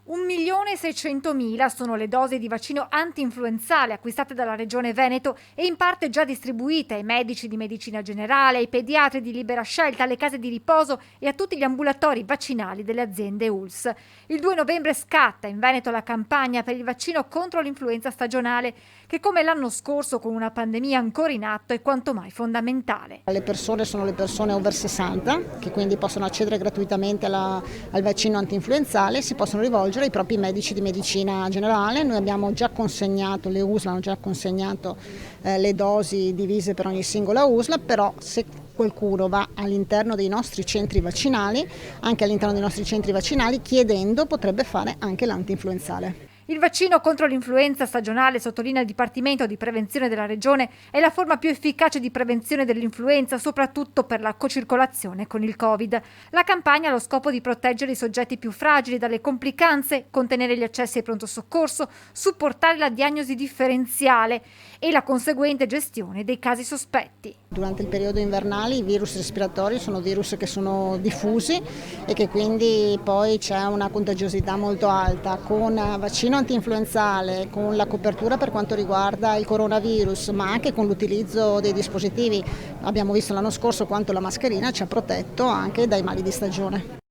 1.600.000 sono le dosi di vaccino anti-influenzale acquistate dalla Regione Veneto e in parte già distribuite ai medici di medicina generale, ai pediatri di libera scelta, alle case di riposo e a tutti gli ambulatori vaccinali delle aziende ULSS. Il 2 novembre scatta in Veneto la campagna per il vaccino contro l'influenza stagionale, che come l'anno scorso con una pandemia ancora in atto è quanto mai fondamentale. Le persone sono le persone over 60 che quindi possono accedere gratuitamente al vaccino anti-influenzale, si possono rivolgere ai propri medici di medicina generale. Noi abbiamo già consegnato, le USL hanno già consegnato le dosi divise per ogni singola USL, però se qualcuno va all'interno dei nostri centri vaccinali, anche all'interno dei nostri centri vaccinali, chiedendo potrebbe fare anche l'anti-influenzale. Il vaccino contro l'influenza stagionale, sottolinea il Dipartimento di Prevenzione della Regione, è la forma più efficace di prevenzione dell'influenza, soprattutto per la cocircolazione con il Covid. La campagna ha lo scopo di proteggere i soggetti più fragili dalle complicanze, contenere gli accessi ai pronto soccorso, supportare la diagnosi differenziale e la conseguente gestione dei casi sospetti. Durante il periodo invernale i virus respiratori sono virus che sono diffusi e che quindi poi c'è una contagiosità molto alta. Con vaccino antinfluenzale, con la copertura per quanto riguarda il coronavirus, ma anche con l'utilizzo dei dispositivi, abbiamo visto l'anno scorso quanto la mascherina ci ha protetto anche dai mali di stagione.